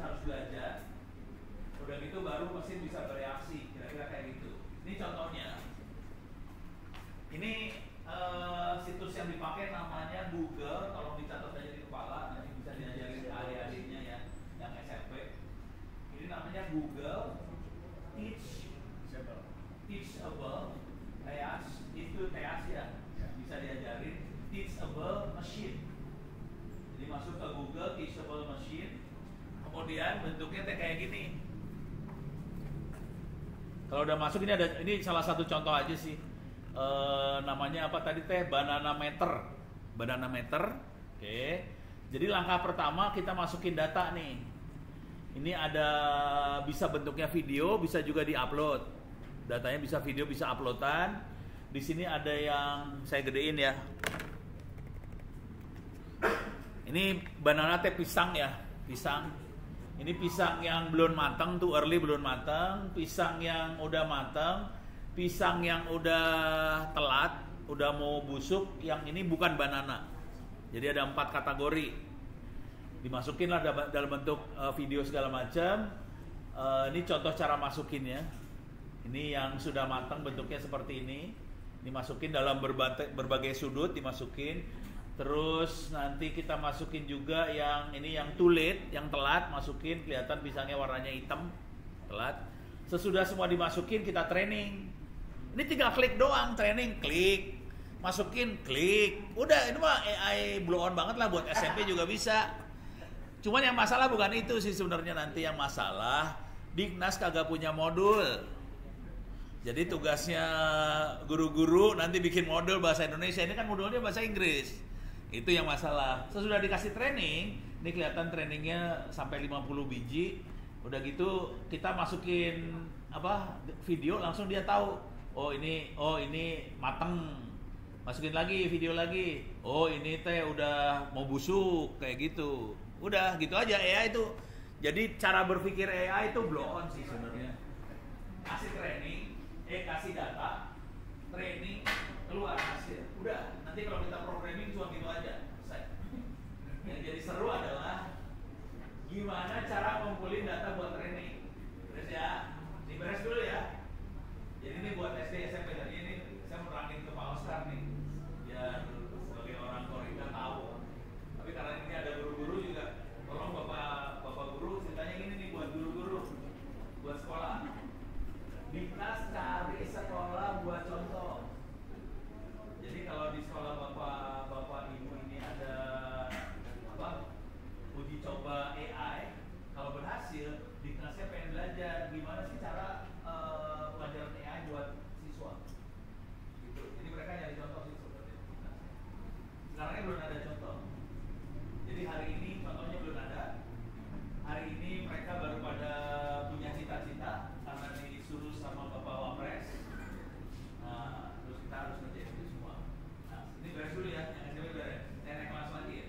harus belajar. Udah gitu baru mesin bisa bereaksi, kira-kira kayak gitu. Ini contohnya. Ini situs yang dipakai namanya Google. Tolong dicatat aja di kepala, nanti bisa diajarin ke adik-adiknya ya, yang SMP. Ini namanya Google Teachable. Itu TEAS ya, bisa diajarin Teachable Machine. Jadi masuk ke Google Teachable Machine, kemudian bentuknya kayak gini. Kalau udah masuk ini salah satu contoh aja sih. Namanya apa tadi teh? Banana meter. Oke. Jadi langkah pertama kita masukin data nih. Ini ada bisa bentuknya video, bisa juga diupload. Datanya bisa video, bisa uploadan. Di sini ada yang saya gedein ya. Ini banana teh pisang ya, pisang. Ini pisang yang belum matang tuh, early belum matang. Pisang yang udah matang, pisang yang udah telat, udah mau busuk. Yang ini bukan banana. Jadi ada 4 kategori. Dimasukin lah dalam bentuk video segala macam. Ini contoh cara masukinnya. Ini yang sudah matang bentuknya seperti ini. Dimasukin dalam berbagai sudut, dimasukin. Terus nanti kita masukin juga yang ini yang too late, yang telat, masukin, kelihatan pisangnya warnanya hitam, telat. Sesudah semua dimasukin kita training. Ini tinggal klik doang, training, klik, masukin, klik. Udah, ini mah AI blow on banget lah, buat SMP juga bisa. Cuman yang masalah bukan itu sih sebenarnya, nanti yang masalah Dignas kagak punya modul. Jadi tugasnya guru-guru nanti bikin modul bahasa Indonesia, ini kan modulnya bahasa Inggris. Itu yang masalah. Sesudah dikasih training, ini kelihatan trainingnya sampai 50 biji. Udah gitu kita masukin video, langsung dia tahu. Oh ini mateng. Masukin lagi video lagi. Oh ini teh udah mau busuk kayak gitu. Udah gitu aja AI itu. Jadi cara berpikir AI itu blow on sih sebenarnya. Kasih training, kasih data, training, keluar hasil. Udah, nanti kalau kita programming cuma gitu aja, selesai. Yang jadi seru adalah gimana cara ngumpulin data buat training. Beres ya? Diberes dulu ya. Jadi ini buat SD SMP tadi ini saya merangin ke Pak Oscar nih, biar sebagai orang Korika tahu. Tapi karena ini ada guru-guru juga, tolong bapak guru ceritanya gini nih buat guru-guru, buat sekolah. Dignas cari sekolah buat contoh. Jadi kalau di sekolah bapak ibu ini ada uji coba AI, kalau berhasil Dignasnya pengen belajar gimana sih cara pelajaran AI buat siswa. Gitu. Jadi mereka nyari contoh sih sebenarnya. Sekarang ini belum ada contoh. Jadi hari ini contohnya belum ada. Hari ini mereka baru pada punya cita-cita karena disuruh sama Bapak Wapres. Nah, terus kita harus ngerjain itu semua. Nah, ini beres dulu ya, yang SMP beres. Saya naik kelas lagi ya.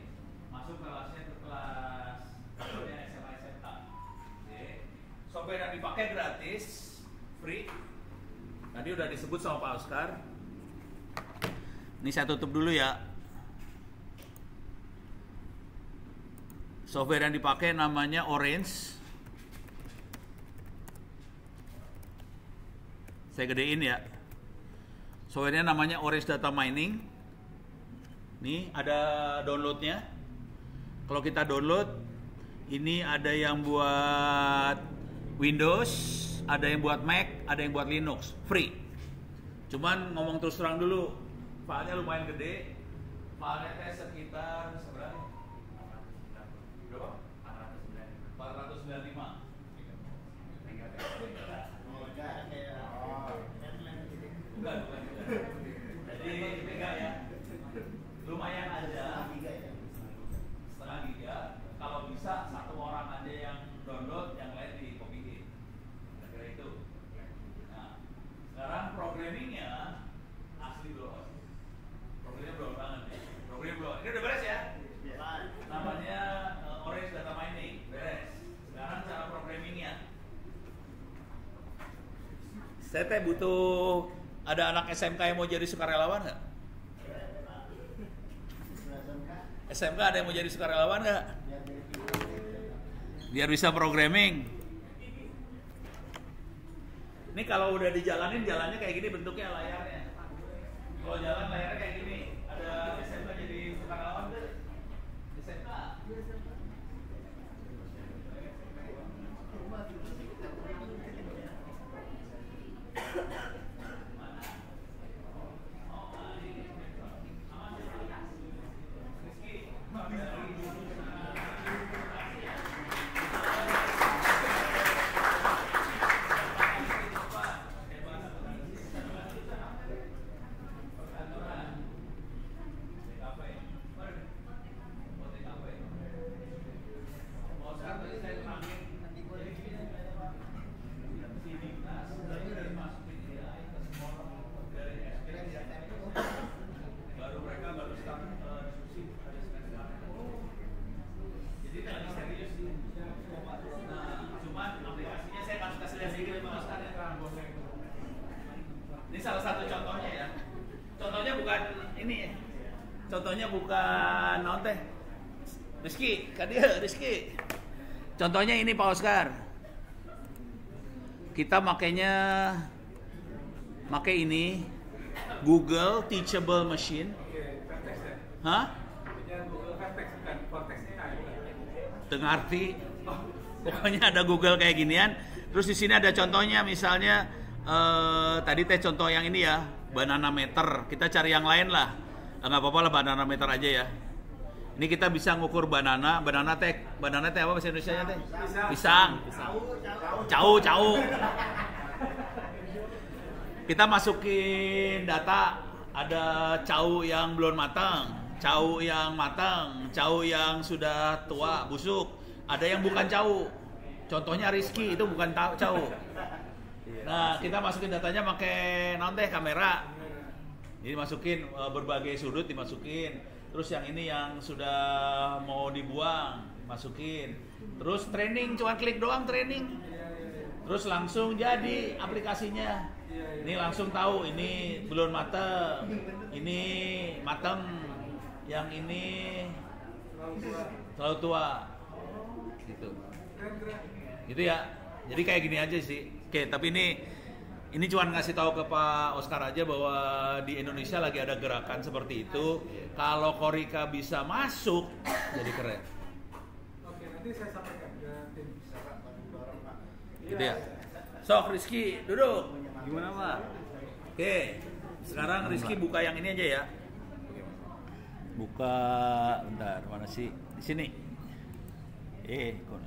Masuk kelasnya ke kelas SMA SMK. Oke. Software yang dipakai gratis, free. Tadi udah disebut sama Pak Oscar. Ini saya tutup dulu ya. Software yang dipakai namanya Orange. Saya gedein ya. Softwarenya namanya Orange Data Mining. Nih ada downloadnya. Kalau kita download, ini ada yang buat Windows, ada yang buat Mac, ada yang buat Linux, free. Cuman ngomong terus terang dulu, filenya lumayan gede. Filenya sekitar seberapa? Berapa? 495. Bukan. Jadi mega ya. Lumayan aja. Setengah giga. Kalau bisa satu orang aja yang download, yang lain di copy-in. Kira-kira itu. Nah, sekarang programmingnya asli blow. Programnya blow banget ya. Programnya blow. Ini udah beres ya? Namanya Orange Data Mining, beres. Sekarang cara programmingnya. Saya teh butuh, ada anak SMK yang mau jadi sukarelawan nggak? SMK ada yang mau jadi sukarelawan nggak? biar bisa programming. Ini kalau udah dijalanin, jalannya kayak gini bentuknya layarnya. Kalau jalan layarnya kayak gini, ada SMK jadi sukarelawan tuh. SMK. Ini salah satu contohnya ya. Contohnya bukan ini. Contohnya bukan non teh. Rizky, Rizky. Contohnya ini Pak Oscar. Kita makainya ini Google Teachable Machine. Hah? Dengarti. Pokoknya ada Google kayak ginian. Terus di sini ada contohnya, misalnya tadi teh contoh yang ini ya, banana meter. Kita cari yang lain lah. Nggak apa-apa lah, banana meter aja ya. Ini kita bisa ngukur banana teh apa bahasa Indonesianya teh? Pisang. Cau. Kita masukin data, ada cau yang belum matang, cau yang matang, cau yang sudah tua, busuk. Ada yang bukan cau. Contohnya Rizky itu bukan cau. Nah, kita masukin datanya pakai kamera. Jadi masukin berbagai sudut dimasukin. Terus yang ini yang sudah mau dibuang, masukin. Terus training, cuma klik doang training. Terus langsung jadi aplikasinya. Ini langsung tahu ini belum matang, ini matang, yang ini terlalu tua. Gitu. Gitu ya. Jadi kayak gini aja sih. Oke, tapi ini cuma ngasih tahu ke Pak Oscar aja bahwa di Indonesia lagi ada gerakan seperti itu. Kalau Korika bisa masuk, jadi keren. Oke, nanti saya sampaikan ke tim secara bareng-bareng, Pak. Gitu ya. Sok Rizky, duduk. Gimana, Pak? Oke, sekarang Rizky buka yang ini aja ya. Buka, bentar, mana sih? Di sini. Kok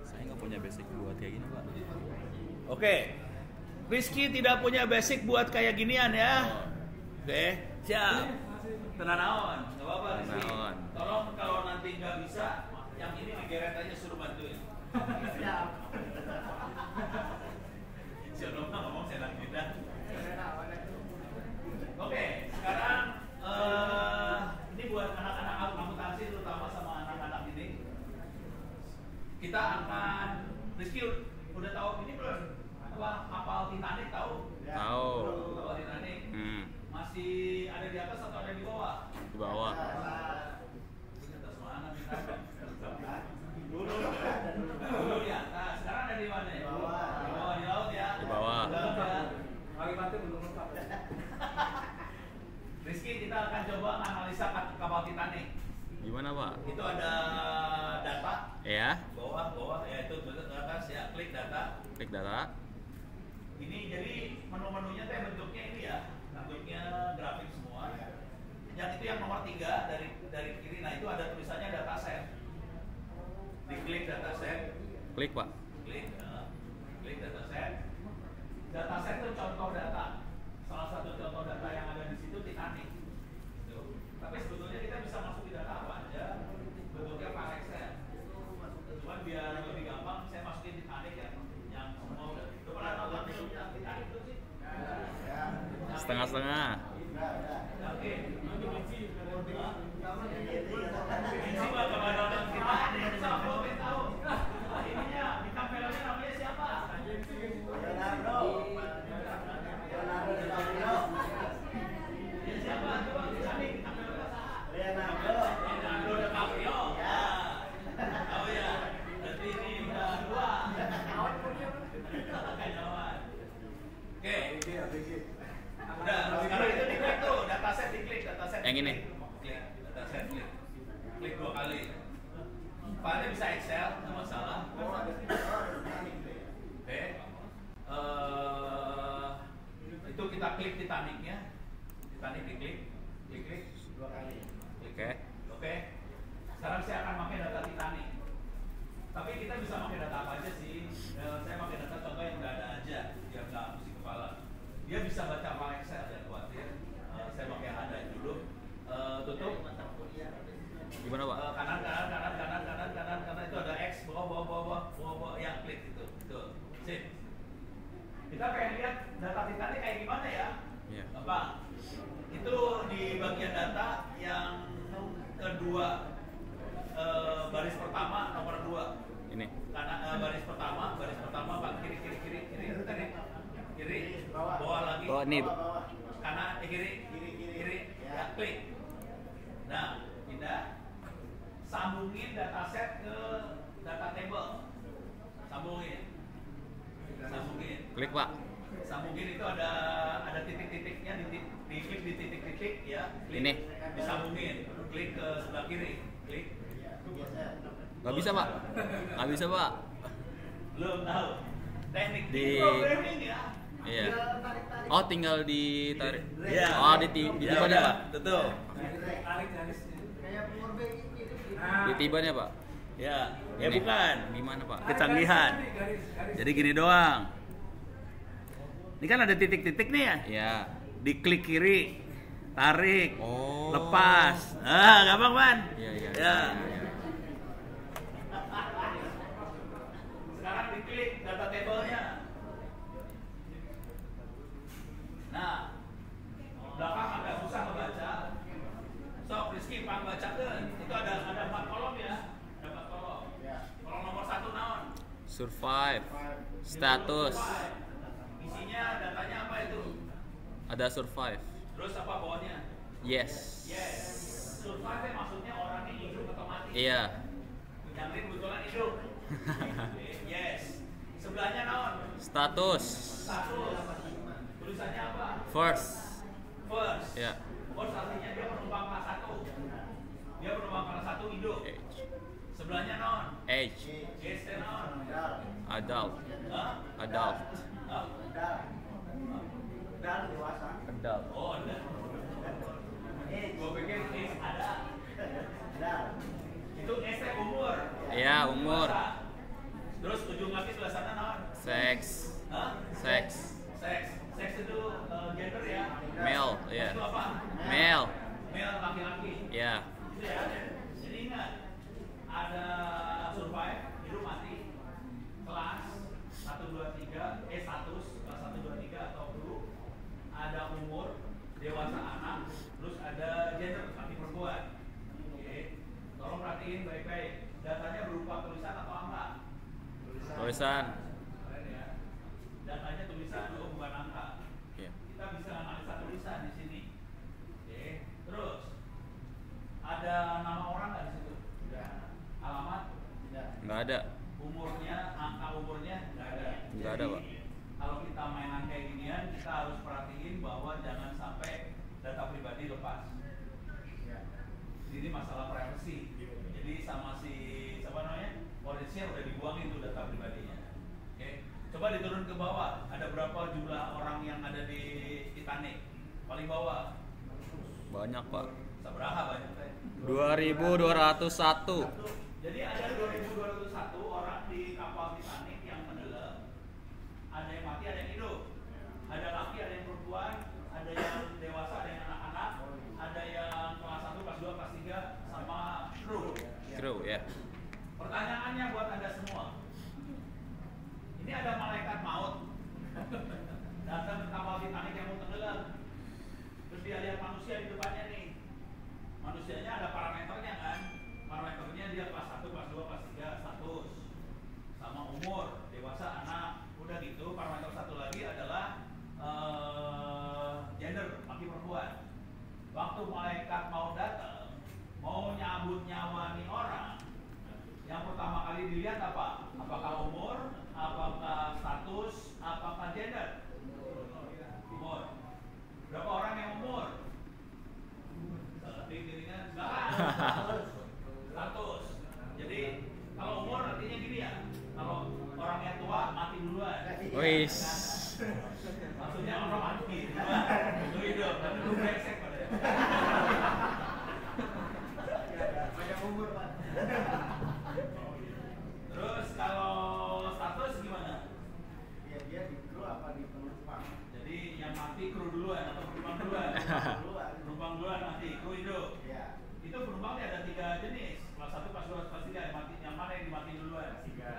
saya nggak punya basic buat kayak gini, Pak. Oke. Rizky tidak punya basic buat kayak ginian ya. Oke, siap. Tenang naon, nggak apa-apa Rizky. Tolong kalau nanti nggak bisa, yang ini digeret aja suruh bantuin. Siap. Siapa ngomong senang kita. Oke, sekarang ini buat anak-anak akuntansi terutama sama anak-anak ini. Kita akan, Rizky udah tahu ini belum? Apa kapal Titanic tahu? Tahu. Kapal Titanic. Masih ada di atas atau ada di bawah? Di bawah. Di atas mana kita? Dulu di atas. Sekarang ada di mana? Di bawah. Di bawah, di laut ya. Di bawah. Kalimatnya belum lengkap. Rizky, kita akan coba analisa kapal Titanic. Gimana, Pak? Itu ada data. Ya. Bawah, ya itu betul ke atas ya. Klik data. Klik data. Ini jadi menu-menunya teh bentuknya ini ya. Bentuknya grafik semua. Yang itu yang nomor 3 dari kiri. Nah, itu ada tulisannya dataset. Diklik dataset. Klik, Pak. Klik dataset. Dataset itu contoh data. Salah satu contoh data yang ada di situ Titanic. Tuh. Tapi sebetulnya kita bisa masuk di data apa aja. Bentuknya file Excel. Cuman biar lebih gampang, saya masukin Titanic ya. Yang semua udah pernah nonton filmnya Titanic itu sih? Setengah-setengah. Oke. Ini mah kalau nonton Titanic, saya belum tahu. Ininya, kita 2 baris pertama nomor 2. Ini. Karena baris pertama Pak, kiri, bawah lagi. Oh, ini. Kanan, kiri, ya, klik. Nah, pindah. Sambungin dataset ke data table. Sambungin. Klik, Pak. Sambungin itu ada titik-titiknya, diklik di titik-titik ya. Klik. Ini. Disambungin. Klik ke sebelah kiri. Klik. Nggak bisa, Pak. Nggak bisa, Pak. Belum tahu. Teknik Di- programming ya. Iya. Oh, tinggal ditarik. Iya. Oh, ditibannya, Pak. Betul. Tarik garisnya. Ditibannya, Pak. Ya, ya Ini. bukan. Gimana, Pak? Kecanggihan. Garis. Jadi gini doang. Ini kan ada titik-titik nih ya. Iya. Diklik kiri, tarik, Oh. lepas. Ah, gampang, Ban. Iya. Ya. Sekarang diklik data table-nya. Nah, belakang agak susah membaca. So, Rizky, Pak bacakan. Itu ada 4 kolom ya. Ada 4 kolom. Kolom nomor 1 naon? Survive. Status. Isinya datanya apa itu? Ada survive. Terus apa bawahnya? Yes. Yes. Survive maksudnya orangnya hidup atau mati? Iya. Yang lain kebetulan hidup. Yes. Sebelahnya naon? Status. Status. Tulisannya apa? First. First. Ya. First artinya dia penumpang kelas 1. Dia penumpang kelas 1 hidup. Age. Sebelahnya naon? Age. Yes, naon? Adult. Hah? Adult. Hah? Adult. Oh, ada. Gua pikir is ada. Itu S umur. Iya, umur. Dewasa. Terus ujung kaki sebelah sana naon? Sex. Hah? Sex. Seks. Seks itu gender ya. Male. Iya. Itu apa? Male. Male laki-laki. Iya. Gitu ya. Jadi ingat, ada survive, hidup mati, kelas 1 2 3, status kelas 1 2 3 atau guru, ada umur, dewasa anak, terus ada gender laki perempuan. Oke. Tolong perhatiin baik-baik. Datanya berupa tulisan atau angka? Tulisan. Keren ya. Datanya tulisan, bukan angka. Iya. Kita bisa analisa tulisan di sini. Oke. Terus ada nama orang nggak di situ? Alamat? Nggak ada. Umurnya, angka umurnya nggak ada. Nggak ada, Pak. Kalau kita mainan kayak ginian, kita harus perhatiin bahwa jangan sampai data pribadi lepas. Ini masalah privacy. Jadi sama si siapa namanya? Polisinya udah dibuangin tuh data pribadinya. Oke. Coba diturun ke bawah. Ada berapa jumlah orang yang ada di Titanic? Paling bawah. Banyak, Pak. Seberapa banyak teh? 2201. Jadi ada 2201 orang di kapal Titanic yang tenggelam. Ada yang mati, ada yang hidup. Ada laki, ada yang perempuan, ada yang dewasa, ada yang anak-anak, ada yang kelas 1, kelas 2, kelas 3, sama kru. Kru, ya. Pertanyaannya buat Anda semua. Ini ada malaikat maut datang ke kapal Titanic yang mau tenggelam. Terus dia lihat manusia di depannya nih. Manusianya ada parameternya kan? Parameternya dia kelas 1, kelas 2, kelas 3, status sama umur, dewasa, anak. Udah gitu, parameter satu lagi adalah gender, laki perempuan. Waktu malaikat mau datang, mau nyabut nyawa nih orang, yang pertama kali dilihat apa? Apakah umur, apakah status, apakah gender? Umur. Berapa orang yang umur? Piringan status. Jadi kalau umur artinya gini ya. Kalau orang yang tua mati duluan. Wis. Maksudnya orang mati duluan. Lu hidup, tapi lu brengsek pada. Banyak umur, Pak. Terus kalau status gimana? Ya, dia di kru apa di penumpang? Jadi yang mati kru duluan atau penumpang duluan? Penumpang duluan mati, kru hidup. Ya. Itu penumpangnya ada 3 jenis. Kelas 1, kelas 2, kelas 3. Yang mati, yang mana yang dimati duluan? Iya.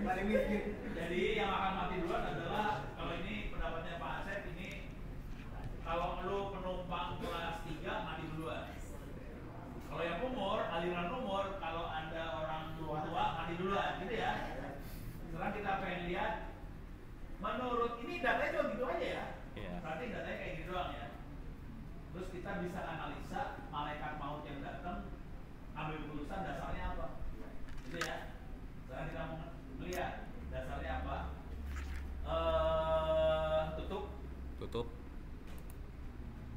Paling miskin. Jadi yang akan mati duluan adalah, kalau ini pendapatnya Pak Asep, ini kalau lu penumpang kelas 3 kita bisa analisa malaikat maut yang datang ambil keputusan dasarnya apa, gitu ya. Sekarang kita mau melihat dasarnya apa. Tutup.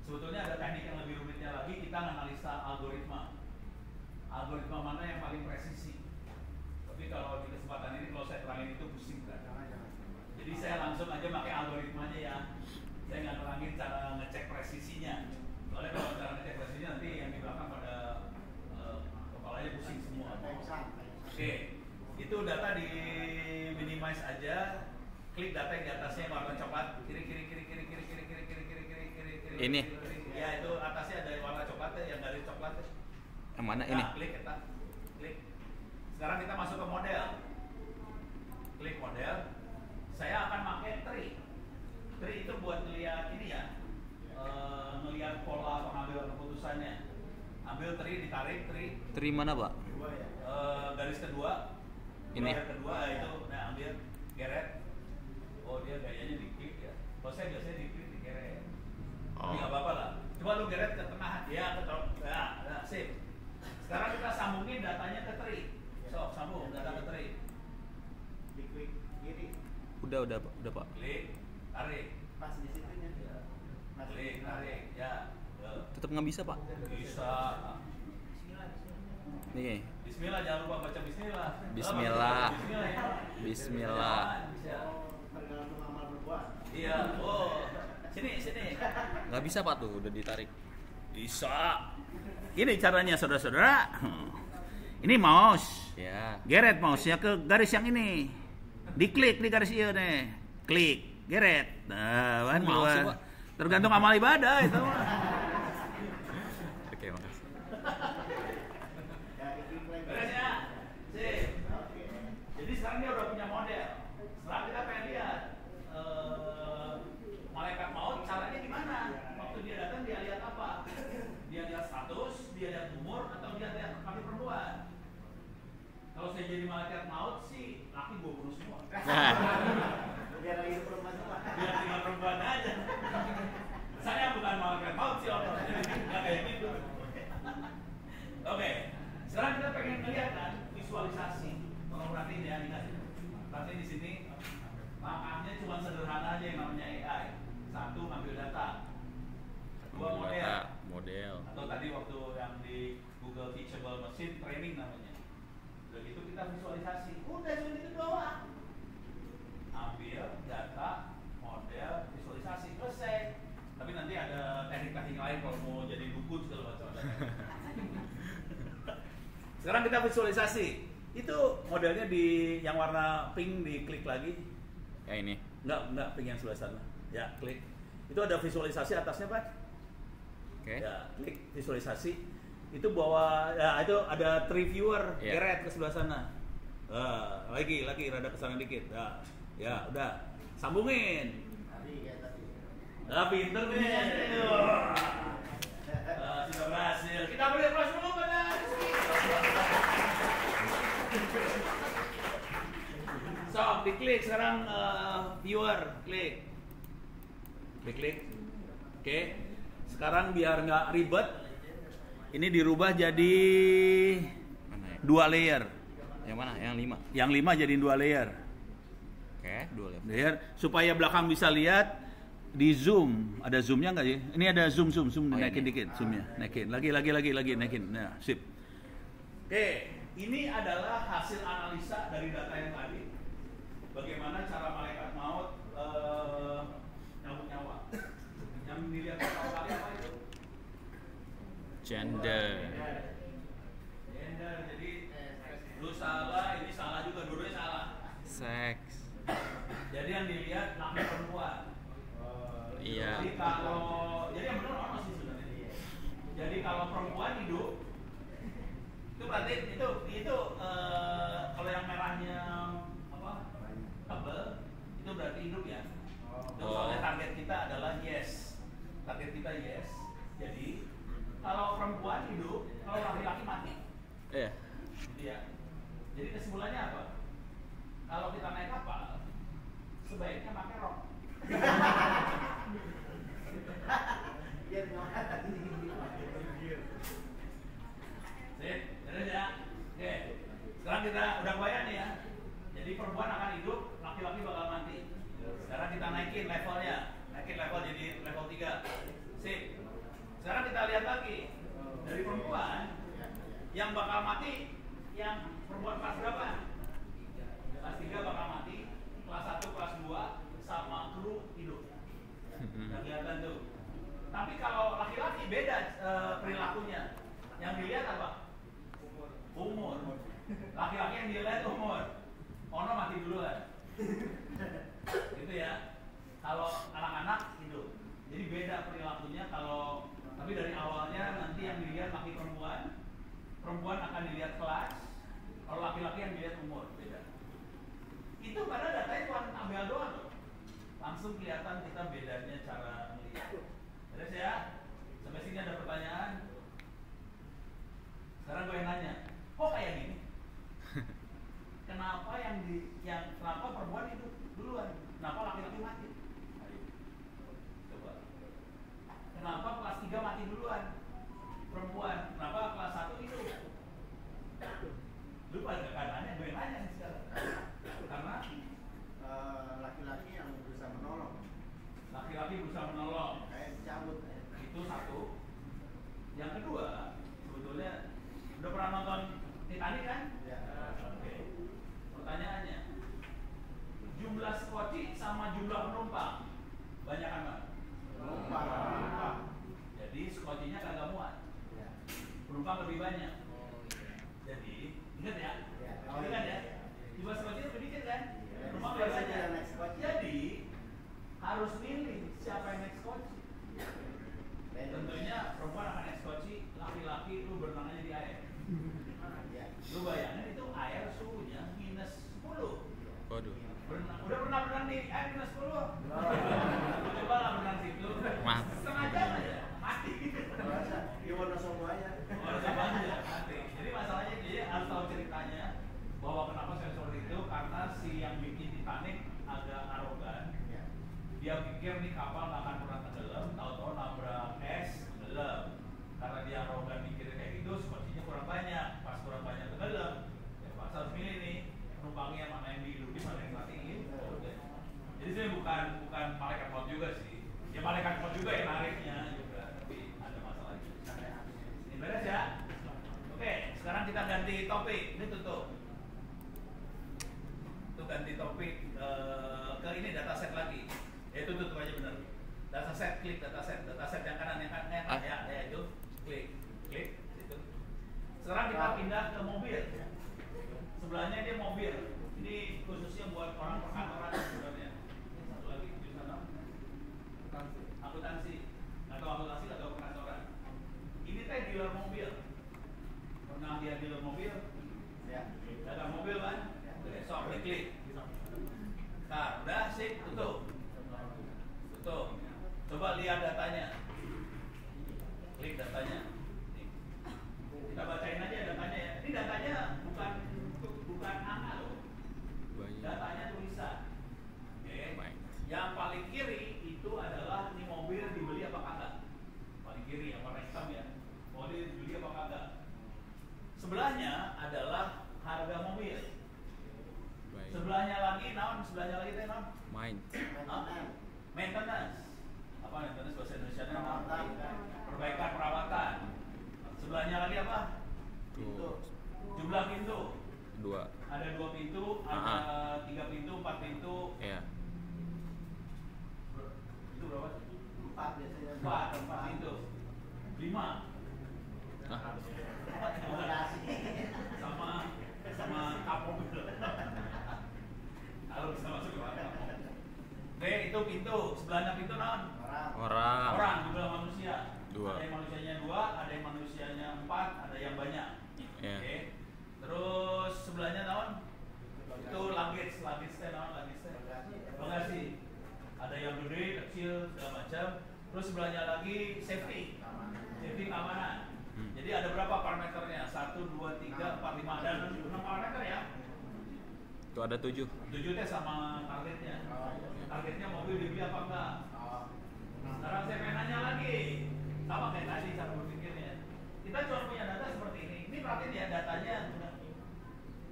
Sebetulnya ada teknik yang lebih rumitnya lagi, kita analisa algoritma mana yang paling presisi. Tapi kalau di kesempatan ini kalau saya terangin itu pusing kan. Jadi saya langsung aja pakai algoritmanya ya. Saya nggak terangin cara ngecek presisinya. Soalnya kalau cara ngecek presisinya nanti yang di belakang pada kepalanya pusing semua. Oke, itu data di minimize aja. Klik data yang di atasnya warna coklat, kiri. Ini. Ya itu atasnya ada warna coklatnya, yang garis coklatnya. Yang mana Nah, ini? Klik. Sekarang kita masuk ke model. Klik model. Saya akan pakai tree. Tree itu buat ngelihat ini ya, ngelihat pola pengambilan keputusannya. Ambil tree, ditarik tree. Tree mana, Pak? Garis kedua. Ini. Garis kedua itu, nah ambil geret. Oh dia gayanya diklik ya. Kalau saya biasanya diklik digeret. Tapi nggak apa-apa lah. Coba lu geret ke tengah, ya ke tengah. Nah, sip. Sekarang kita sambungin datanya ke tree. So, sambung data ke tree. Diklik kiri. Udah Pak. Klik, tarik. Pas di situnya. Ya. Klik, tarik. Ya. Tetap nggak bisa, Pak. Bisa. Nih. Bismillah, jangan lupa baca bismillah. Bismillah. Bismillah ya. Bismillah. Bisa. Tergantung amal berbuat. Iya. Oh. Sini. Nggak bisa, Pak, tuh udah ditarik. Bisa. Ini caranya saudara-saudara. Ini mouse. Ya. Geret mouse-nya ke garis yang ini. Diklik di garis ini nih. Klik, geret. Nah, kan Mouse sih, Pak. tergantung amal ibadah itu. Oke, makasih. Ya, diklik lagi. Beres ya? Sip. Oke. Jadi sekarang dia udah punya model. Sekarang kita pengen lihat malaikat maut caranya gimana? Waktu dia datang dia lihat apa? Dia lihat status, dia lihat umur, atau dia lihat kaki perempuan? Kalau saya jadi malaikat maut sih, laki gue bunuh semua. Biar lagi perempuan semua. Biar tinggal perempuan aja. Saya bukan malaikat maut sih orang. Nggak kayak gitu. Oke, sekarang kita pengen melihat kan visualisasi. Tolong perhatiin ya, perhatiin di sini. Langkahnya cuma sederhana aja yang namanya AI. Satu, ngambil data. Dua, Model. Atau tadi waktu yang di Google Teachable Machine Training namanya. Udah gitu kita visualisasi. Udah cuma itu doang. Ambil data, model, visualisasi, selesai. Tapi nanti ada teknik-teknik lain kalau mau jadi dukun segala macam. Sekarang kita visualisasi. Itu modelnya di yang warna pink, diklik lagi. Ya ini. Enggak pink yang sebelah sana. Ya, klik. Itu ada visualisasi atasnya, Pak. Oke. Ya, klik visualisasi. Itu bawa ya itu ada tree viewer, Iya. geret ke sebelah sana. Lagi rada ke sana dikit. Ya, udah. Sambungin. Tadi kayak tadi. Pinter nih. Sudah berhasil. Kita boleh kelas dulu, pada. So, diklik sekarang viewer, klik. Oke. Sekarang biar nggak ribet, ini dirubah jadi Mana ya? 2 layer. Yang mana? Yang 5. Yang 5 jadi 2 layer. Oke, 2 level. Layer supaya belakang bisa lihat di zoom. Ada zoomnya nggak sih? Ini ada zoom, Oh, naikin ini. dikit zoomnya, naikin. Lagi naikin. Nah, sip. Oke, ini adalah hasil analisa dari data yang tadi. Bagaimana cara malaikat maut nyabut nyawa. Yang dilihat pertama kali apa itu? Gender. Gender. Jadi lu salah, ini salah juga, dua-duanya salah. Seks. Jadi yang dilihat laki perempuan. Iya. Jadi yang benar apa sih sebenarnya? Jadi kalau perempuan hidup, itu berarti itu kalau yang merahnya apa? Tebel, itu berarti hidup ya. Itu soalnya target kita adalah yes. Target kita yes. Jadi kalau perempuan hidup, kalau laki-laki mati. Iya. Iya. Jadi kesimpulannya apa? Kalau kita naik kapal, sebaiknya pakai rok. Biar nggak lagi. Dari perempuan yang bakal mati, yang perempuan kelas berapa? Kelas 3 bakal mati, kelas 1, kelas 2 sama kru hidup. Udah kelihatan tuh. Tapi kalau laki-laki beda perilakunya. Yang dilihat apa? Umur. Laki-laki yang dilihat umur. Ono mati duluan. Gitu ya. Kalau anak-anak hidup. Jadi beda perilakunya kalau tapi dari awalnya nanti yang dilihat laki perempuan. Perempuan akan dilihat kelas. Kalau laki-laki yang dilihat umur, beda. Itu pada datanya cuma ambil doang loh. Langsung kelihatan kita bedanya cara melihat. Terus ya, sampai sini ada pertanyaan. Sekarang gue yang nanya, kok kayak gini? Kenapa kenapa perempuan hidup duluan? Kenapa laki-laki mati? Ayo. Coba. Kenapa kelas 3 mati duluan? Perempuan. Kenapa kelas 1 hidup? Lu pada keadaannya gue yang nanya nih sekarang. Karena laki-laki yang berusaha menolong. Laki-laki berusaha menolong. Kayak dicabut. Itu satu. Yang kedua, sebetulnya udah pernah nonton Titanic kan? Ya. Oke. Pertanyaannya, jumlah skoci sama jumlah penumpang banyak kan Bang? Penumpang. Jadi skocinya kagak muat. Ya. Penumpang lebih banyak. Jadi ingat ya? Ya. Ingat ya? Jumlah skoci lebih dikit kan? Ya. Penumpang lebih Skoci banyak. yang naik skoci. Jadi harus milih siapa yang naik skoci. Tentunya perempuan akan naik skoci, laki-laki lu berenangnya di air. Ya. Lu bayangin itu air suhunya -10. Waduh. Udah pernah berenang di air -10? Coba lah berenang situ. Mas. Setengah jam aja mati. Merasa gimana semuanya? Oh, sama aja mati. Jadi masalahnya dia harus tahu ceritanya bahwa kenapa saya seperti itu karena si yang bikin Titanic agak arogan. Ya. Dia pikir nih kapal nggak akan pernah tenggelam, tahu-tahu nabrak es tenggelam. Karena dia arogan mikirnya kayak gitu, skocinya kurang banyak. Pas kurang banyak tenggelam, ya pas harus milih nih penumpangnya mana yang dihidupin, mana yang matiin. Jadi sebenarnya bukan malaikat maut juga sih. Ya malaikat maut juga yang nariknya juga, tapi ada masalah juga. Ini beres ya. Oke, sekarang kita ganti topik. Ini tutup. Tuh ganti topik ke ini dataset lagi. Ya itu tutup aja bener. Dataset, klik dataset yang kanan ya itu klik itu. Sekarang kita pindah ke mobil. Sebelahnya dia mobil. Ini khususnya buat orang perkantoran sebenarnya. Ini satu lagi di sana. Akuntansi atau perkantoran. Ini teh dealer mobil. Pernah dia dealer mobil? Ya. Dagang mobil kan? Oke, sok diklik. Nah, udah sip, tutup. Coba lihat datanya. Klik datanya. Nih. Kita bacain aja datanya ya. Ini datanya bukan angka loh. Datanya tulisan. Oke. Yang paling kiri itu adalah ini mobil dibeli apa kagak. Paling kiri yang warna hitam ya. Mobil dibeli apa kagak. Sebelahnya adalah harga mobil. Sebelahnya lagi teh naon? Maintenance. Apa maintenance bahasa Indonesia-nya apa? Perbaikan perawatan. Sebelahnya lagi apa? Pintu. Jumlah pintu. 2. Ada 2 pintu, ada 3 pintu, 4 pintu. Iya. Itu berapa? 4 biasanya. 4 pintu. 5. Sama kapok gitu. Kalau bisa masuk ke kapok. Oke, itu pintu. Sebelahnya pintu naon? Orang, jumlah manusia. 2. Ada yang manusianya 2, ada yang manusianya 4, ada yang banyak. Iya. Oke. Terus sebelahnya naon? Itu luggage teh naon luggage teh? Bagasi. Ada yang gede, kecil, segala macam. Terus sebelahnya lagi safety keamanan. Jadi ada berapa parameternya? 1, 2, 3, 4, 5 dan 6 parameter ya? Itu ada 7. 7 teh sama targetnya. Targetnya mobil dibeli apa enggak? Sekarang saya pengen nanya lagi. Sama kayak tadi cara berpikirnya. Kita cuma punya data seperti ini. Ini perhatiin ya datanya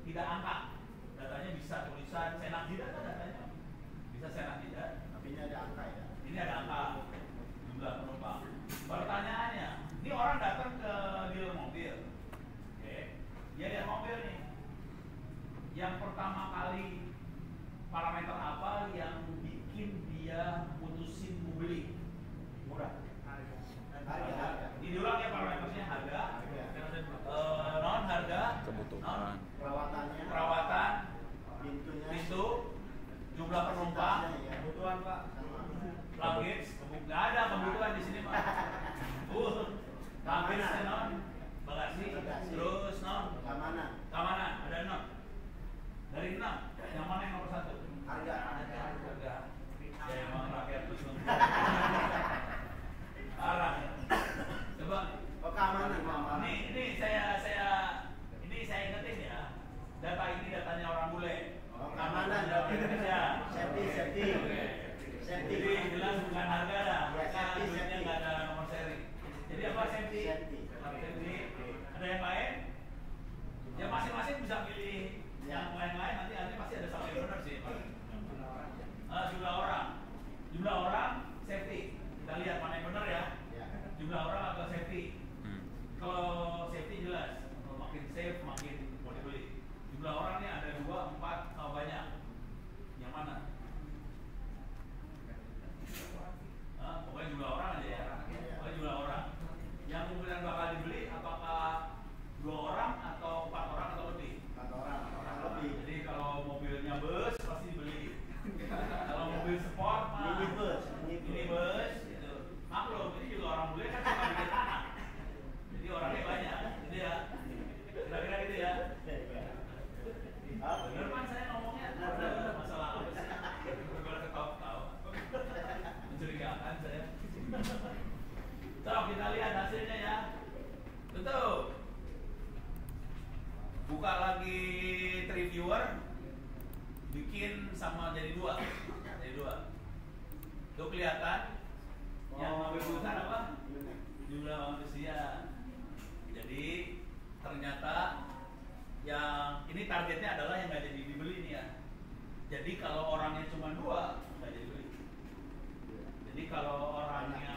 tidak angka. Datanya bisa tulisan senang tidak kan datanya? Bisa senang tidak. Tapi ini ada angka ya. Ini ada angka jumlah penumpang. Pertanyaannya, ini orang datang ke dealer mobil, oke, dia lihat mobil nih. Yang pertama kali parameter apa yang bikin dia putusin mau beli? Murah. Harga. Diulang ya parameternya harga, non harga, Kebutuhan. perawatan, Pintunya. pintu, jumlah penumpang, Kebutuhan Pak. luggage, nggak ada kebutuhan di sini Pak. Luggage non, bagasi, terus non, Keamanan. keamanan ada non. Dari 6, yang mana yang nomor 1? Harga. Harga. Ya emang rakyat itu. Arah. Coba. Oh, keamanan. Ini saya ingetin ya. Data ini datanya orang bule. Oh, keamanan. Indonesia. Safety. Oke. Safety. Jadi jelas bukan harga dah. Ya, Mereka safety, duitnya safety. nggak ada nomor seri. Jadi apa safety? Safety. Safety. Ada yang lain? Ya masing-masing bisa pilih yang lain-lain, nanti pasti ada satu yang benar sih Pak. Jumlah orang safety. Kita lihat mana yang benar ya. Ya. Jumlah orang atau safety. Hmm. Kalau safety jelas, kalau makin safe makin mau dibeli. Jumlah orang nih ada 2, 4, banyak. Yang mana? Pokoknya jumlah orang aja ya. Pokoknya jumlah orang. Yang kemudian bakal dibeli apakah 2 orang atau 4 orang atau lebih? 4 orang lebih. Jadi kalau mobilnya bus pasti dibeli. Kalau mobil sport mah minibus gitu. Maklum ini juga orang bule kan suka bikin anak. Jadi orangnya banyak, gitu ya. Kira-kira gitu ya. Bener kan saya ngomongnya? Ada masalah apa sih? Gue ketawa-ketawa. Mencurigakan saya. Coba kita lihat hasilnya ya. Tutup. Buka lagi TreeViewer, bikin sama jadi 2. Tuh kelihatan yang mobil besar apa? Jumlah manusia. Jadi ternyata yang ini targetnya adalah yang nggak jadi dibeli nih ya. Jadi kalau orangnya cuma 2 nggak jadi beli. Jadi kalau orangnya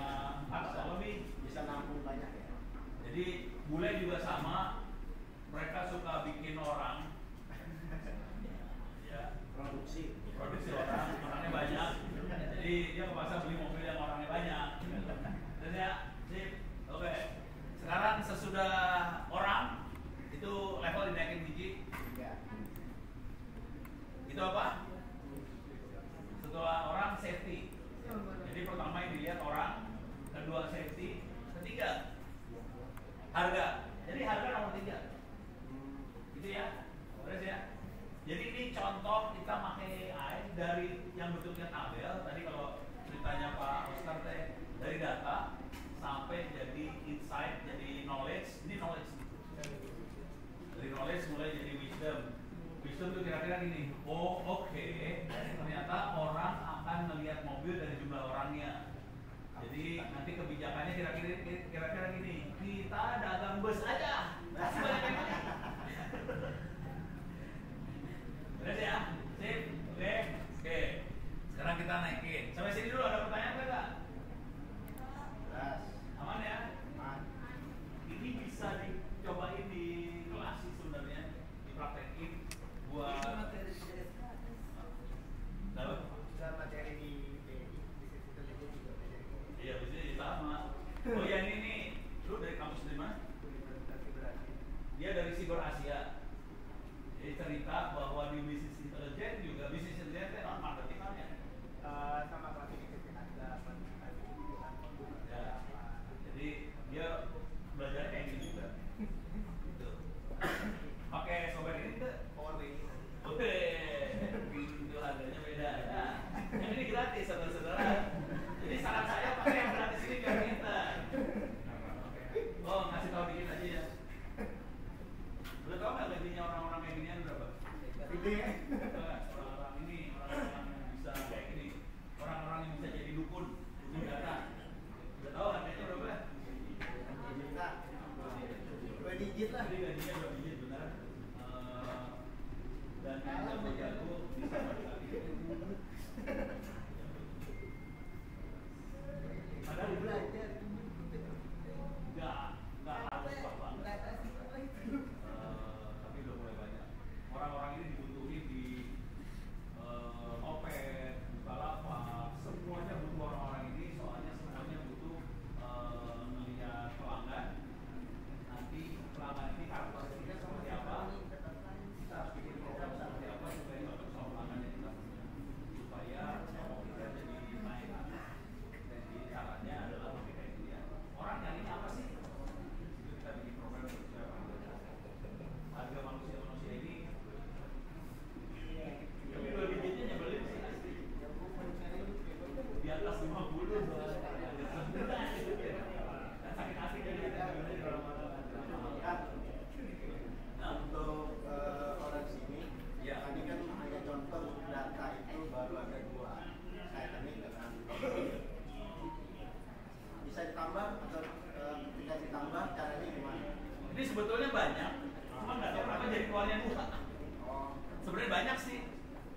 4 atau lebih Bisa nampung banyak ya. Jadi bule juga sama. Mereka suka bikin orang ya Produksi orangnya banyak, jadi dia kepaksa beli mobil yang orangnya banyak. Dan ya, sip, oke. Sekarang sesudah orang itu level dinaikin biji. Ya. Itu apa? Setelah orang safety. Jadi pertama yang dilihat orang, kedua safety, ketiga harga. Jadi harga nomor 3. Gitu ya, terus ya. Jadi ini contoh kita pakai AI dari yang bentuknya tabel. Tadi kalau ceritanya Pak Oscar teh dari data sampai jadi insight, jadi knowledge. Ini knowledge. Dari knowledge mulai jadi wisdom. Wisdom itu kira-kira gini. Oh oke, ternyata orang akan melihat mobil dari jumlah orangnya. Jadi nanti kebijakannya kira-kira gini. Kita dagang bus aja. Masih banyak yang beli. Beres ya? Sip? Oke. Sekarang kita naikin. Sampai sini dulu ada pertanyaan nggak? Beras. Aman ya? Aman. Ini bisa dicobain di kelas sih sebenarnya, dipraktekin buat Materi di bisnis intelijen juga belajar. iya bisa sama. Oh ya ini nih, lu dari kampus dari mana? Dia dari Cyber Asia. Jadi cerita bahwa di bisnis intelijen juga bisnis intelijen kan non marketing kan ya. Sama klasifikasi harga, Ya. Jadi dia belajar kayak gini juga. Gitu. Pakai software ini tuh. Power BI. Oke, itu harganya beda. Nah, yang ini gratis saudara-saudara. Jadi saran saya pakai yang gratis ini biar kita. Oh, ngasih tahu dikit aja ya. Udah tahu nggak gajinya orang-orang kayak ginian berapa? Gede. Orang-orang ini, orang-orang yang bisa kayak gini, orang-orang yang bisa jadi dukun data. Udah tahu harganya berapa? Juta. 2 digit lah. Jadi gajinya 2 digit benar. Dan yang jago bisa balik. Padahal Belajar. nggak kantor ini seperti apa, kita harus bikin program seperti apa supaya cocok sama pelanggan yang kita punya, supaya mau kita jadi naik. Jadi caranya adalah kayak gini ya. Orang yang ini apa sih? Itu kita bikin program supaya harga manusia ini. Tapi 2 digitnya nyebelin sih asli. Di atas 50 sakit hati jadi untuk orang sini, ya. tadi kan hanya contoh data itu baru ada 2 kaitannya dengan bisa ditambah atau tidak ditambah, caranya gimana? Ini sebetulnya banyak, cuma nggak tahu kenapa jadi keluarnya 2. Oh, Sebenarnya banyak sih.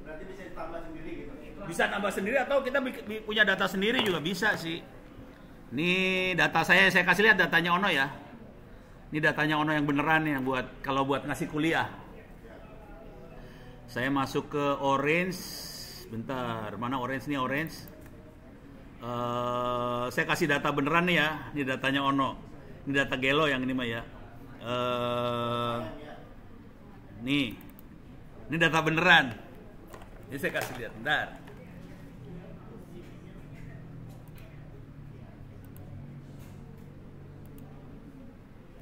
berarti bisa ditambah sendiri gitu? Bisa tambah sendiri atau kita punya data sendiri juga bisa sih. Ini data saya kasih lihat datanya Ono ya. Ini datanya Ono yang beneran nih, yang kalau buat ngasih kuliah. Saya masuk ke Orange, bentar, mana Orange nih Orange? Saya kasih data beneran nih ya, ini datanya Ono. Ini data Gelo yang ini mah ya. Ini data beneran. Ini saya kasih lihat, bentar.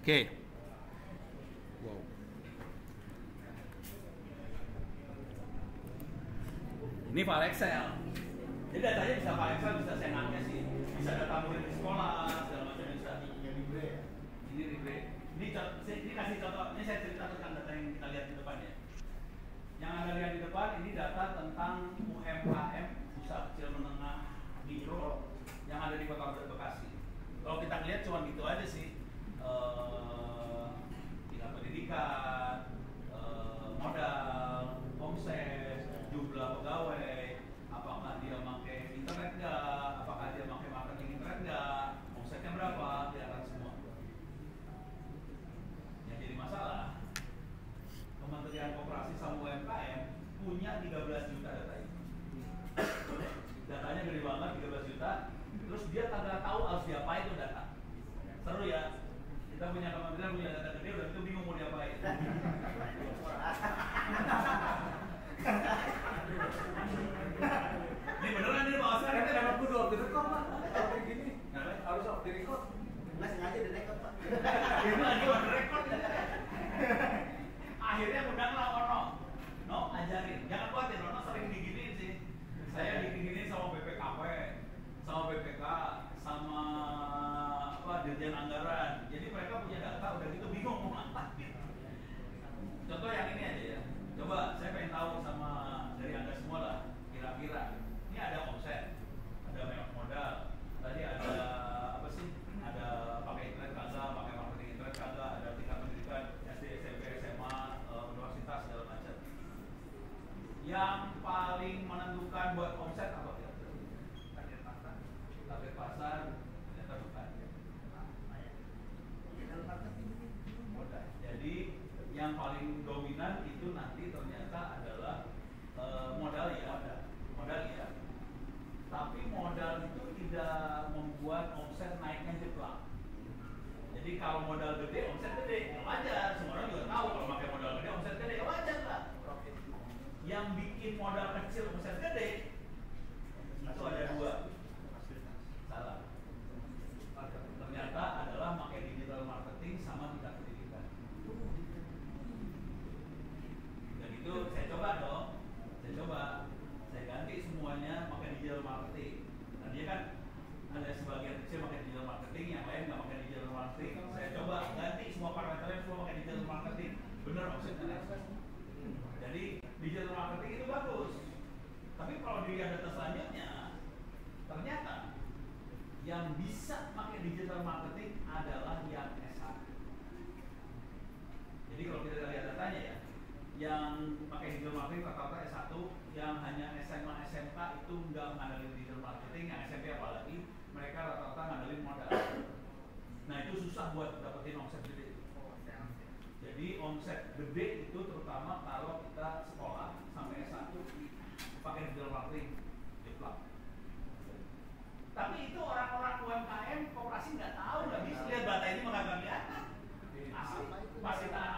Oke. Wow. Ini file Excel. Jadi datanya bisa file Excel, bisa senangnya sih. Bisa data murid di sekolah, segala macam bisa. Ini libre. Ini kasih contoh. Ini saya cerita tentang data yang kita lihat di depan ya. Yang Anda lihat di depan ini data tentang UMKM, usaha kecil menengah mikro yang ada di Kota Bekasi. Kalau kita lihat cuma gitu aja sih. Tingkat pendidikan, modal, omset, jumlah pegawai, apakah dia pakai internet nggak, apakah dia pakai marketing internet nggak, omsetnya berapa, kelihatan semua. Yang jadi masalah, Kementerian Koperasi sama UMKM punya 13 juta data ini. Datanya gede banget, 13 juta. Terus dia kagak tahu harus diapain itu data. Seru ya. Kita punya kementerian punya data gede, udah itu bingung mau diapain. Ini beneran nih Pak Oscar. Kita dapat kudu off the record, Pak. Kalau kayak gini, harus off the record. Nggak sengaja di record, Pak. Ini lagi on record. Akhirnya undanglah Ono. No, ajarin. Jangan khawatir, Ono sering diginiin sih. Saya diginiin sama BPKP, sama BPK, sama Dirjen Anggaran. Jadi mereka punya data udah gitu bingung mau ngapain. Contoh yang ini aja ya. Coba saya pengen tahu sama dari Anda semua lah. Kira-kira ini ada omset, ada modal. Tadi ada apa sih? Ada pakai internet kagak, pakai marketing internet kagak, ada tingkat pendidikan SD, SMP, SMA, universitas segala macam. Yang paling menentukan buat omset apa kira-kira? Target pasar. Ternyata bukan. Jadi yang paling dominan itu nanti ternyata adalah modal ya. Tapi modal itu tidak membuat omset naiknya jeblok. Jadi kalau modal gede, omset gede, ya wajar. Semua orang juga tahu kalau pakai modal gede, omset gede, ya wajar lah. Yang bikin modal kecil, omset gede, itu ada 2. Salah. Ternyata adalah pakai digital marketing sama tingkat pendidikan. Dan itu saya coba dong. Saya ganti semuanya pakai digital marketing. Nah dia kan ada sebagian kecil pakai digital marketing, yang lain nggak pakai digital marketing. Saya coba ganti semua parameternya semua pakai digital marketing. Bener omsetnya. Jadi digital marketing itu bagus. Tapi kalau dilihat data selanjutnya, ternyata yang bisa pakai digital marketing adalah yang S1. Jadi kalau kita lihat datanya ya, yang pakai digital marketing rata-rata S1, yang hanya SMA, SMK itu nggak mengandalkan digital marketing, yang SMP apalagi, mereka rata-rata mengandalkan modal. Nah itu susah buat dapetin omset gede. Jadi omset gede itu terutama kalau kita sekolah sampai S1 pakai digital marketing, jeplak. Tapi itu orang-orang UMKM koperasi nggak tahu, nggak bisa lihat data ini, nggak kelihatan. Asli, pasti tak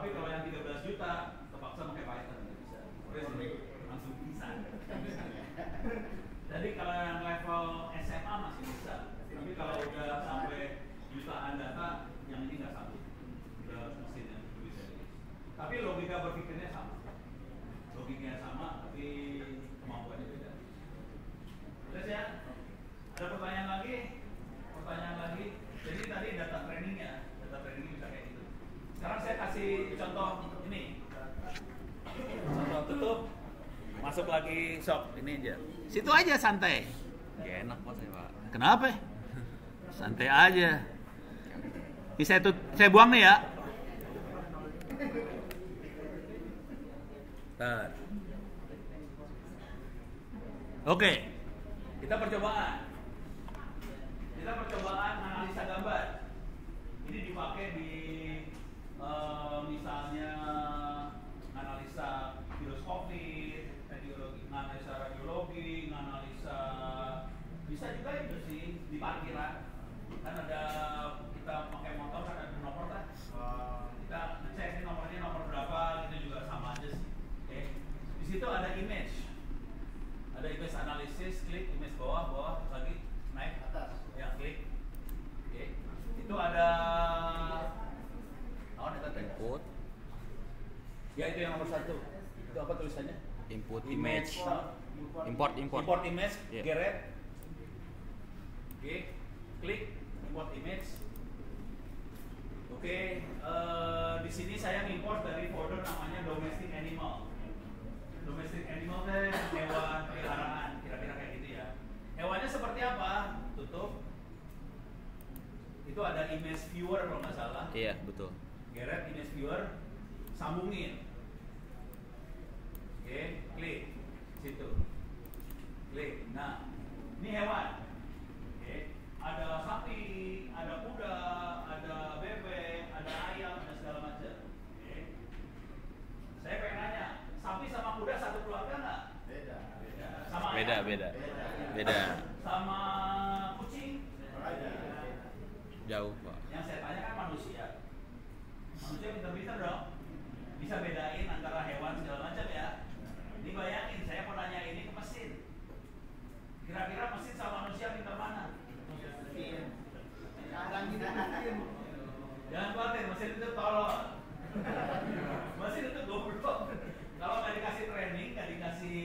Tapi kalau yang 13 juta terpaksa pakai Python nggak bisa. Langsung bisa. Jadi kalau yang level SMA masih bisa. Tapi kalau udah sampai jutaan data, yang ini nggak sanggup. Udah mesinnya bisa. Tapi logika berpikirnya sama. Logikanya sama, tapi kemampuannya beda. Terus ya, ada pertanyaan lagi? Pertanyaan lagi. Jadi tadi data trainingnya bisa kayak gitu. Sekarang saya kasih contoh ini. Contoh tutup. Masuk lagi sok ini aja. Situ aja santai. Gak enak buat saya pak. Kenapa? Santai aja. Ini saya buang nih ya. Bentar. Oke. Kita percobaan analisa gambar. Ini dipakai di misalnya analisa virus COVID, analisa radiologi, analisa bisa juga itu sih di parkiran. Kan ada kita pakai motor kan ada nomor kan. Kita ngecek ini nomornya nomor berapa, itu juga sama aja sih. Oke. Di situ ada image. Ada image analysis, klik image bawah lagi naik atas. Ya, klik. Oke. Itu ada Input. Ya itu yang nomor 1. Itu apa tulisannya? Input image. Import. Import image, Yeah. geret. Oke, klik import image. Oke, di sini saya import dari folder namanya domestic animal. Domestic animal itu hewan peliharaan, kira-kira kayak gitu ya. Hewannya seperti apa? Tutup. Itu ada image viewer kalau nggak salah. Iya betul. Geret image viewer, sambungin. Oke, klik situ. Klik. Nah, ini hewan. Oke, ada sapi, ada kuda, ada bebek, ada ayam, dan segala macam. Oke. Saya pengen nanya, sapi sama kuda satu keluarga nggak? Beda. Sama ayam? Beda. Sama kucing? Jauh pak. Yang saya tanya kan manusia. Manusia pintar-pintar dong. Bisa bedain antara hewan segala macam ya. Ini bayangin, saya mau nanya ini ke mesin. Kira-kira mesin sama manusia pintar mana? Jangan khawatir, mesin itu tolol. Mesin itu goblok. Kalau nggak dikasih training, nggak dikasih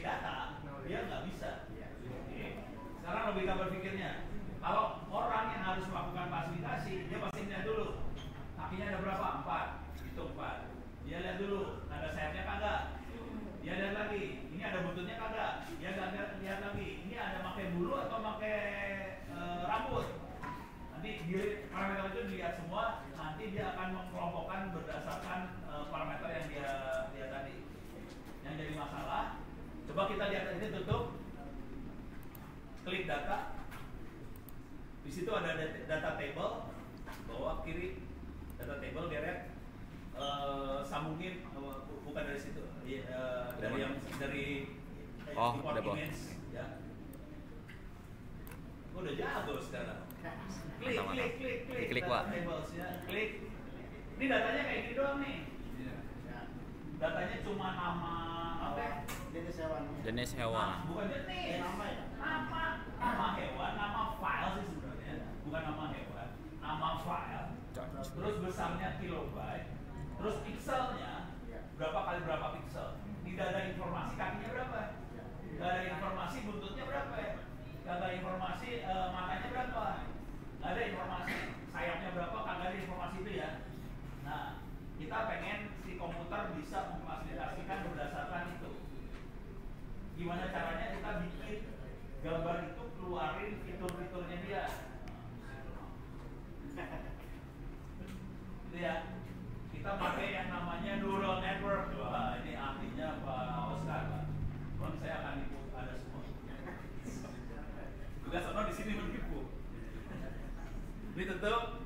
data, dia nggak bisa. Oke. Sekarang logika berpikirnya. Kalau orang yang harus melakukan klasifikasi, dia pasti lihat dulu. Kakinya ada berapa? 4. Itu 4. Dia lihat dulu, ada sayapnya kagak. Dia lihat lagi, ini ada buntutnya kagak. Dia lihat lagi, ini ada pakai bulu atau pakai rambut. Nanti parameter itu dilihat semua. Nanti dia akan mengelompokkan berdasarkan parameter yang dia tadi. Yang jadi masalah, coba kita lihat ini tutup. Klik data. Di situ ada data table, bawah kiri data table geret, sambungin bukan dari situ, dari import image, ya. Udah jago sekarang. Klik pak. Tables, ya. Klik. Ini datanya kayak gini doang nih. Datanya cuma nama apa? Jenis hewan. Bukan jenis. Nama hewan, nama file sih sebenarnya. Bukan nama hewan, nama file. Terus besarnya kilobyte. Terus pixelnya berapa kali berapa pixel. Tidak ada informasi kakinya berapa. Tidak ada informasi buntutnya berapa. Tidak ada informasi matanya berapa. Tidak ada informasi sayapnya berapa. Kagak ada informasi itu ya. Nah, kita pengen si komputer bisa mengklasifikasikan berdasarkan itu. Gimana caranya kita bikin gambar itu keluarin fitur-fiturnya dia. Itu ya. Kita pakai yang namanya neural network. Wah, ini ahlinya Pak Oscar. Cuman saya akan nipu ada semua. Tugas Ono di sini menipu. Ini tutup.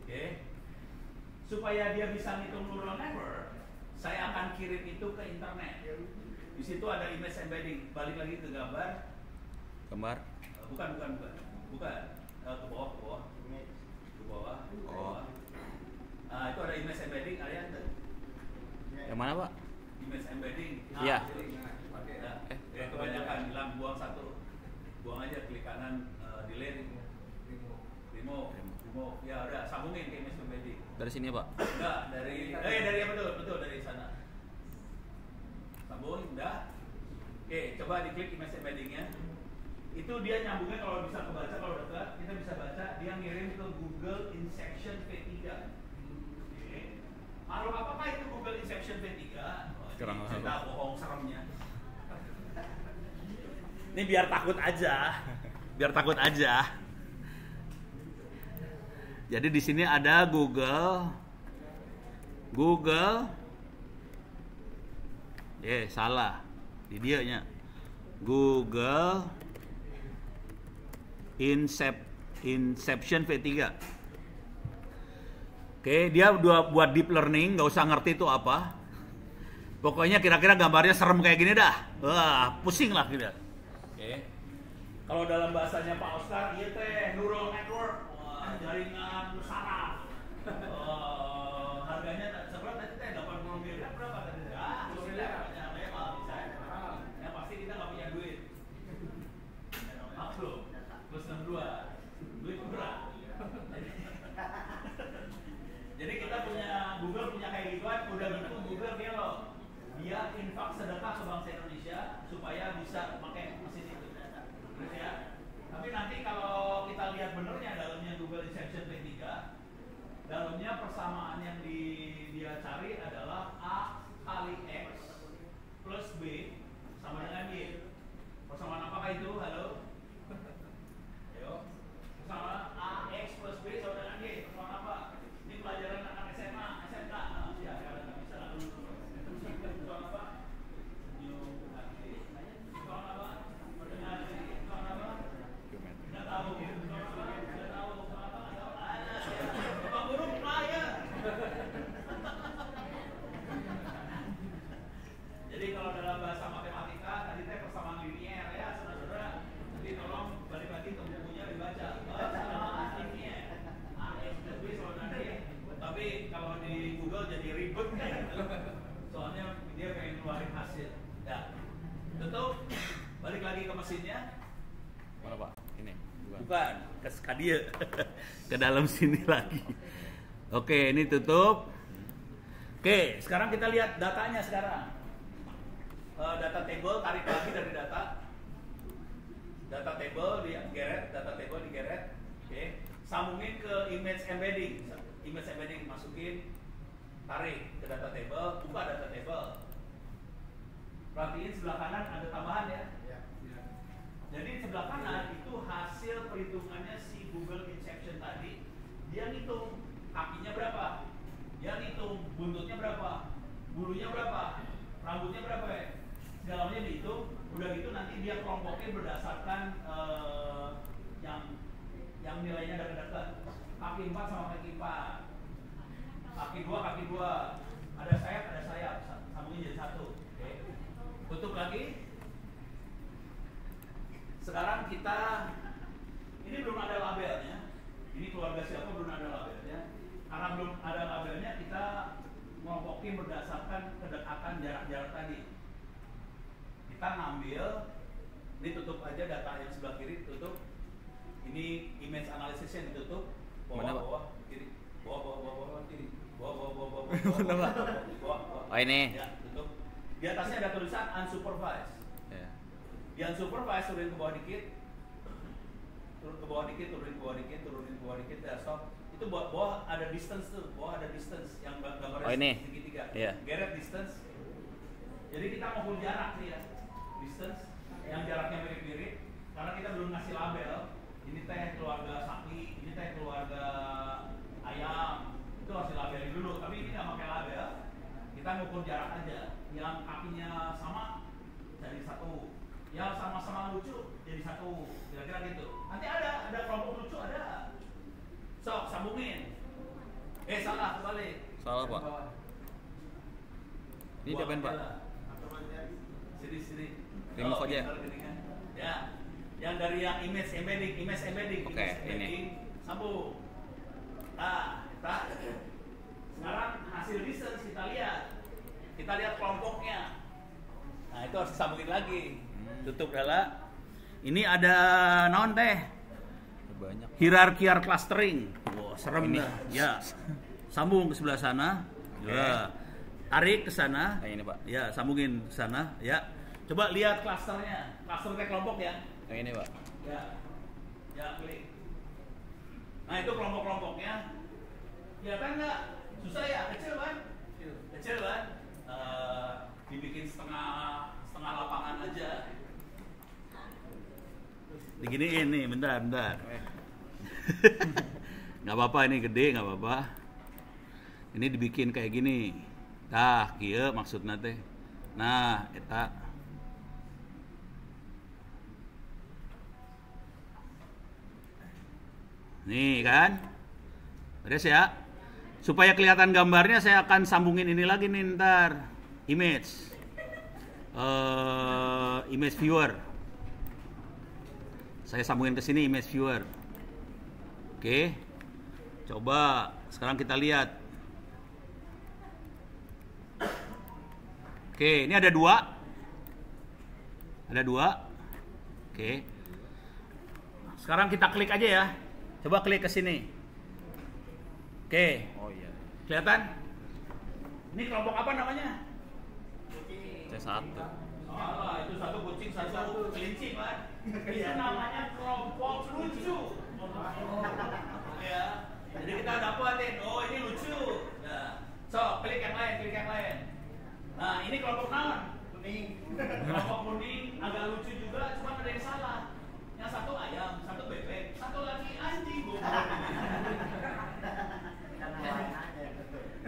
Oke. Supaya dia bisa ngitung neural network, saya akan kirim itu ke internet. Di situ ada image embedding. Balik lagi ke gambar. Bukan. Ke bawah. Nah, itu ada image embedding. Kalian Yang mana Pak? Image embedding. Iya. Ya, kebanyakan bilang buang satu. Buang aja, klik kanan, delete. Remove. Ya udah, sambungin ke image embedding. Dari sini ya Pak? Enggak, dari betul dari sana. Sambung, udah. Oke, coba diklik image embeddingnya. Itu dia nyambungnya kalau bisa kebaca, kalau dekat kita bisa baca, dia ngirim ke Google Inception V3. Oke. Makhluk apakah itu Google Inception V3? Kurang cerita bohong seremnya. Ini biar takut aja. Jadi di sini ada Google. Salah. Di dianya. Google Inception V3. Oke, dia buat deep learning, nggak usah ngerti itu apa. Pokoknya kira-kira gambarnya serem kayak gini dah. Wah, pusing lah gitu. Oke. Kalau dalam bahasanya Pak Oscar, iya teh neural network. Wah, jaringan saraf. Harganya seberapa tadi teh 80 miliar berapa tadi? Ah, 10 miliar banyak memang bisa. Yang pasti kita nggak punya duit. Maklum. Plus 62. Duit murah. Jadi kita punya Google punya kayak gituan, udah gitu Google dia infak sedekah ke bangsa Indonesia supaya bisa pakai mesin itu. Gitu ya. Tapi nanti kalau kita lihat benernya dalamnya Google Inception V3, dalamnya persamaan yang dia cari adalah A kali X plus B sama dengan Y. Persamaan apakah itu? Halo? Ayo. Persamaan AX plus B sama dengan Y. Persamaan apa? Ini pelajaran anak SMA, SMK. Ya, nggak bisa lalu. Persamaan apa? Senyum lagi. Persamaan apa? Mendengar. Persamaan apa? Nggak tahu. Persamaan apa? Nggak tahu. Persamaan apa? Nggak tahu. Bapak guru pelayan. Jadi kalau dalam bahasa matematika tadi teh persamaan linier ya, saudara-saudara. Jadi tolong balik lagi ke bukunya dibaca. Linier. AX plus B sama dengan Y. Tapi kalau di Google jadi ribet kan. Soalnya dia pengen keluarin hasil. Ya. Tutup. Balik lagi ke mesinnya. Mana Pak? Ini. Bukan, ke dia. Ke dalam sini lagi. Oke, ini tutup. Oke, sekarang kita lihat datanya sekarang. Data table, tarik lagi dari data. Data table digeret. Oke. Sambungin ke image embedding. Image embedding masukin, tarik ke data table, buka data table. Perhatiin sebelah kanan ada tambahan ya. Jadi sebelah kanan itu hasil perhitungannya si Google Inception tadi. Dia ngitung kakinya berapa, dia ngitung buntutnya berapa, bulunya berapa, rambutnya berapa ya. Segalanya dihitung. Udah gitu nanti dia kelompokin berdasarkan yang nilainya dekat-dekat. Kaki 4 sama kaki 4. Kaki 2. Ada sayap. Sambungin jadi satu. Oke. Tutup lagi. Sekarang kita ini belum ada labelnya. Ini keluarga siapa belum ada labelnya. Karena belum ada labelnya, kita ngelompokin berdasarkan kedekatan jarak-jarak tadi. Kita ngambil, ini tutup aja data yang sebelah kiri, tutup. Ini image analisisnya ditutup. Bawah kiri. Bawah kiri. Bawah. Oh ini. Ya, tutup. Di atasnya ada tulisan unsupervised. Ya. Di unsupervised turunin ke bawah dikit. Turunin ke bawah dikit, ya stop. Itu bawah ada distance tuh, yang gambarnya segitiga. Iya. Geret distance. Jadi kita mau ukur jarak nih ya. Distance yang jaraknya mirip-mirip karena kita belum ngasih label. Ini teh keluarga sapi, ini teh keluarga ayam. Itu harus dilabelin dulu, tapi ini nggak pakai label. Kita ngukur jarak aja. Yang kakinya sama jadi satu. Yang sama-sama lucu jadi satu. Kira-kira gitu. Nanti ada kelompok lucu ada. Sok sambungin. Salah kembali. Salah Pak. Ini diapain Pak? Sini. Remove aja. Ya. Yang dari yang image embedding. Oke, ini. Sambung. Sekarang hasil distance kita lihat. kita lihat kelompoknya. Nah itu harus disambungin lagi. Tutup dala. Ini ada naon teh? Banyak. Hierarchical clustering. Wah, serem dah. Ya. Sambung ke sebelah sana. Ya. Tarik ke sana. Yang ini, Pak. Ya, sambungin ke sana. Ya. Coba lihat klasternya. Klaster teh kelompok ya. Yang ini, Pak. Ya. Ya, klik. Nah, itu kelompok-kelompoknya. Ya kan nggak? Susah ya? Kecil kan? Kecil kan? Dibikin setengah lapangan aja. Diginiin nih, bentar. Nggak apa-apa, ini gede, nggak apa-apa. Ini dibikin kayak gini. Tah, kieu maksudna teh. Nah, eta. Nih kan? Beres ya? Supaya kelihatan gambarnya saya akan sambungin ini lagi nih ntar. Image. Image viewer. Saya sambungin ke sini image viewer. Oke. Coba sekarang kita lihat. Oke, ini ada dua. Ada dua. Oke. Sekarang kita klik aja ya. Coba klik ke sini. Oke. Oh iya. Kelihatan? Ini kelompok apa namanya? C1. Salah, itu satu kucing, satu kelinci, Pak. Itu namanya kelompok lucu. Ya. Jadi kita dapatin, oh ini lucu. Nah, so klik yang lain. Nah, ini kelompok naon? Kuning. Kelompok kuning agak lucu juga, cuma ada yang salah. Yang satu ayam, satu bebek, satu lagi anjing.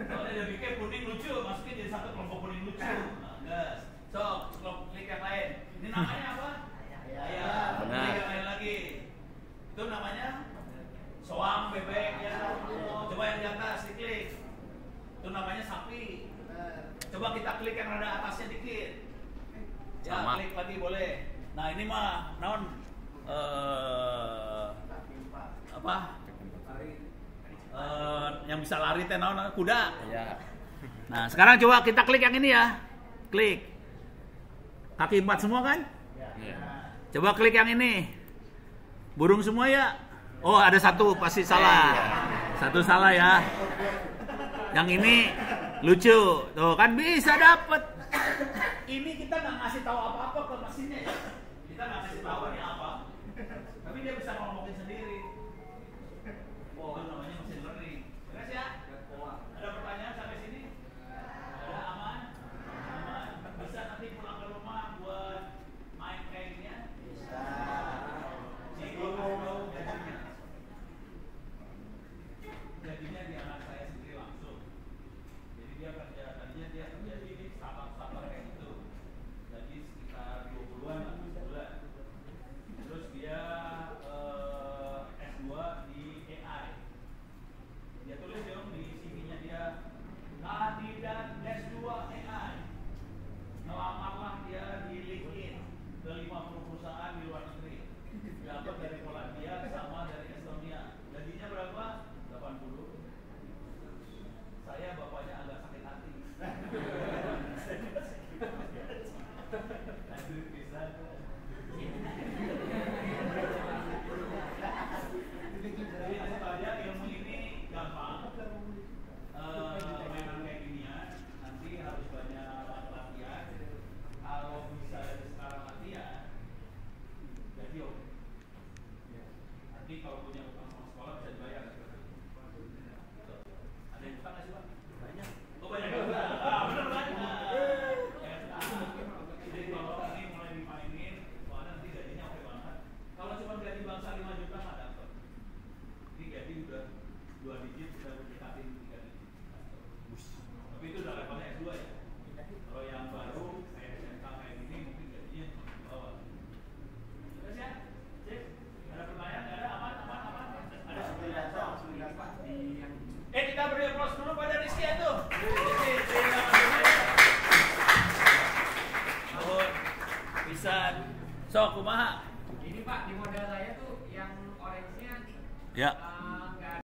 Kalau dia bikin kuning lucu, masukin jadi satu kelompok kuning lucu. Nah, gas. So, klik yang lain. Ini namanya apa? Ayam. Benar. Klik yang lain lagi. Itu namanya soang bebek ya. Coba yang di atas diklik. Itu namanya sapi. Coba kita klik yang rada atasnya dikit. Ya, Sama. klik lagi boleh. Nah, ini mah naon apa? Yang bisa lari teh naon? Kuda. Iya. Nah, sekarang coba kita klik yang ini ya. Klik. Kaki 4 semua kan? Iya. Coba klik yang ini. Burung semua ya? Oh, ada satu pasti salah. Satu salah ya. Yang ini lucu. Tuh kan bisa dapet. Ini kita nggak ngasih tahu apa-apa ke mesinnya ya. Kita nggak ngasih tahu ini apa. Tapi dia bisa ngomongin sendiri. Oh, itu namanya mesin learning. Beres ya? Ada pertanyaan sampai sini? Ada aman? Aman. Bisa nanti pulang ke rumah buat main kayak gini ya? Bisa. Ciko mau gajinya. Gajinya di anak saya sendiri langsung. Jadi dia kerja, tadinya dia kerja di startup kayak gitu. Jadi sekitar 20-an lah sebulan. Terus dia S2 di AI. Dia tulis dong di CV-nya dia kandidat S2 AI. Ngelamarlah dia di LinkedIn ke 50 perusahaan di luar negeri. Dapat dari Polandia sama dari Estonia. Gajinya berapa? 80. Saya bapaknya agak sakit hati. Lanjut bisa. Jadi supaya ilmu ini gampang, mainan kayak ginian, nanti harus banyak latihan. Kalau bisa dari sekarang latihan, jadi oke. Nanti kalau punya utang sama sekolah bisa dibayar. Ada yang utang nggak sih Pak? Banyak. Oh banyak juga. Bener banyak. Jadi kalau ini mulai dimainin, wah nanti gajinya oke banget. Kalau cuma gaji bangsa 5 juta nggak dapet. Ini gaji udah 2 digit, sudah mendekatin 3 digit. Tapi itu udah levelnya S2 ya. Kalau yang baru kayak SMK kayak gini mungkin gajinya di bawah. Terus ya? Cek. Ada pertanyaan? Nggak ada? Aman? Ada? Kita beri aplaus dulu pada Rizky ya tuh. Rizky, terima kasih. Nuhun. Pisan. Sok kumaha? Ini Pak, di model saya tuh yang orange-nya Ya.